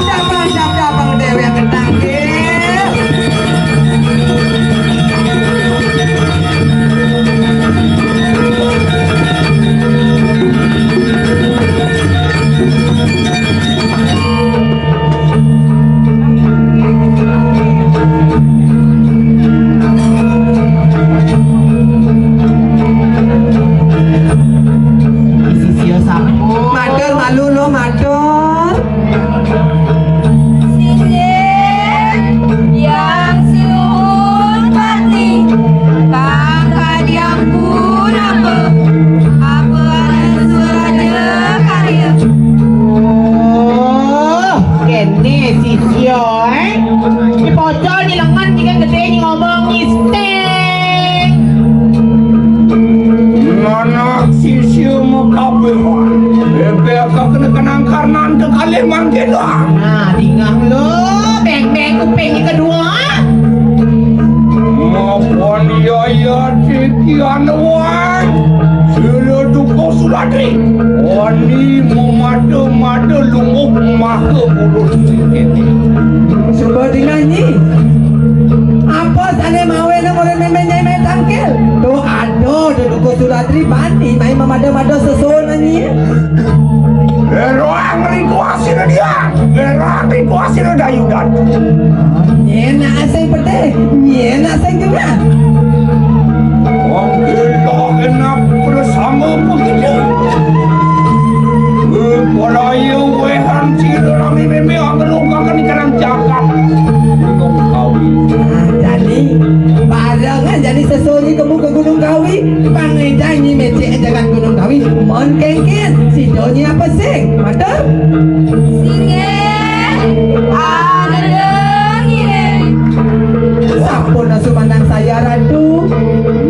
Dabang dewe yang ketangkil. Nah, tinggal lo, beng-beng kupingnya kedua. Maupun ya sekian uang, seluruh kau suladri. Wani memada-mada lumuk maka bulu sedikit. Seperti nyanyi. Apa sana mawe nak orang main tangkil? Tu ada dulu suratri bani main memada-mada sesuatu nyanyi. Orang rikuasi dia, orang rikuasi dia yudan. Nyena asing pete, nyena asing juga. Orang gila enak bersama begitu. Berpolaya wehan ciri rami meme akan akan ikan cakap. Gunung Kawi. Jadi barangan jadi sesuatu kamu ke Gunung Kawi, pangedan ni mecik jangan Gunung Kawi. Mon kengken, si Doni apa sih? Mata? Siapa nak sumandang saya ratu?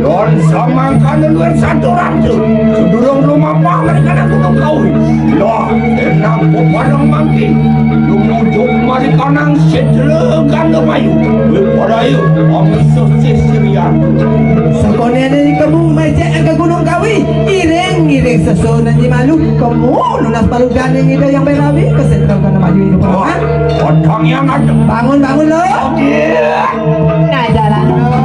Don samangkan dengan satu ratu. Sedurung rumah apa mereka nak Gunung Kawi. Loh, enak padang mangkin. Lumujung mari kanang setelekan lemayu. Berpadayu, amisus sesirian. Sekolah ni kamu macam ke Gunung Kawi, ireng sesuatu nanti malu. Kamu lunas palu gandeng itu yang berabi kesentral kana maju itu orang. Potong yang ada. Bangun lo. Okey. Nah jalan lo.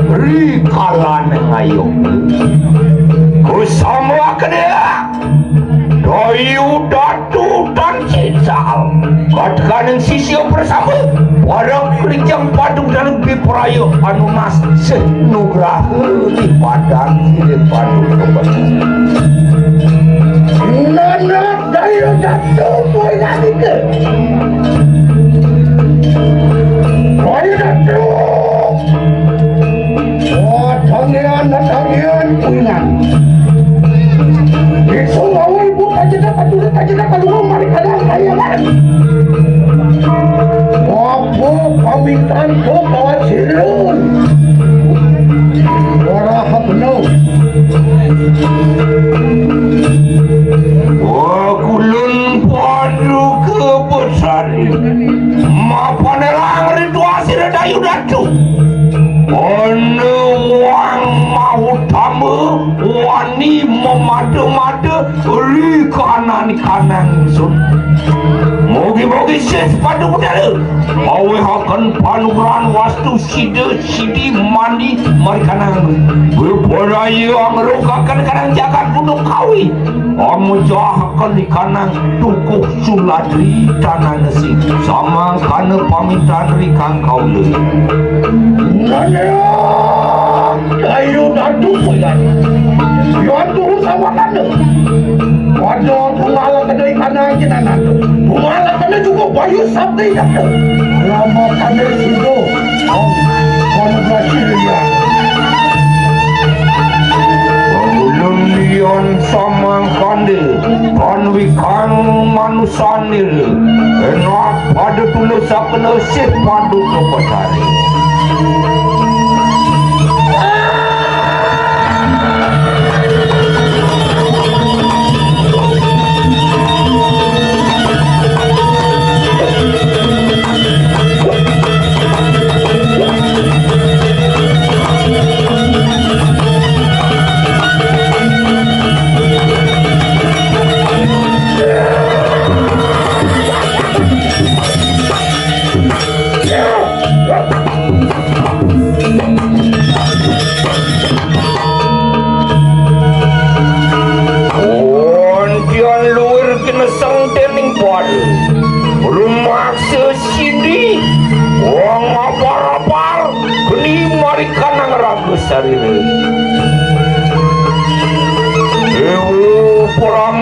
Rikalan ngayong kusama kena doyu datu dan cical katakan sisi bersama orang kerjang padung dalam biprayo anu mas senugraha di padang di padung kebetulan nanak doyu datu boy nanti ke doyu datu tangian kuinan. Itu awal buka aja kalau mari kadang kaya kan. Wapo pamitan ko kawat sirun. Ora hapno. Kulun padu ke besari mapanelang rituasi redayu datu Ono wang mau tamu wani memadu-madu ri kanan sun Mogi-mogi ses padu budara Awe akan panuran wastu sidi mandi marikanang berporaya angrukakan kanang jagat gunung kawi Amu jahakan di kanang tukuk suladri tanah nasi sama kana pamitan rikang kaulu Ayo datu puyan Yo turun sama kana Waduh pungala kana kanang kita natu Pungala kana juga bayu sabda datu Lama kana sido Kono Brasilia Ulun lion samang kande Kon wikang manusanil Enak pada tulus sakna sip padu kepatari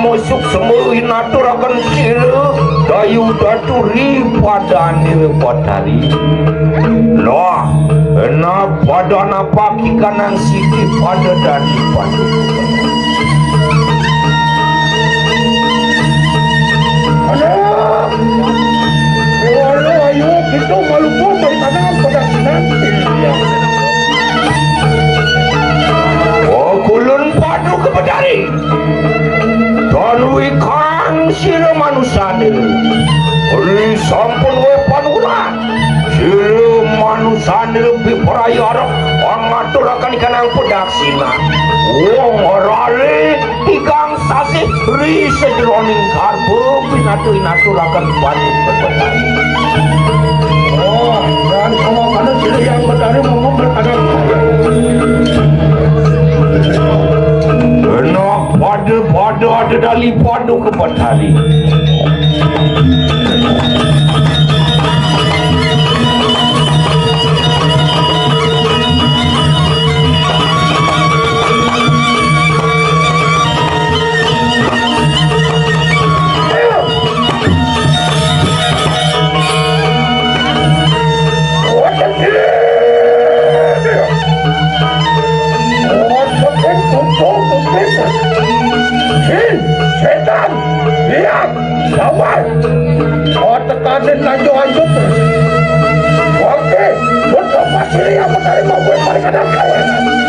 Musuk semuhin aturakan sila dayu daturi padanil patari loh enak padana paki kanang siki pada dani padu anak ayo kita maluku dari kanang pada sinanti kulun padu kepedari Tanwi kang sila manusanil Uli sampun we panuran Sila manusanil biparayarap Ang aturakan ikanang pedaksina Wong orale Ikang sasi Ri sejroning karbo Pinatu-inaturakan padu kepedari Oh dan sama kana sila yang bedari Ngomong berkadang Enak pada ada dali padu ke patali Setan, lihat, lawan. Kau tekanin lanjut terus. Oke, betul pasti yang menerima gue pada kadang-kadang.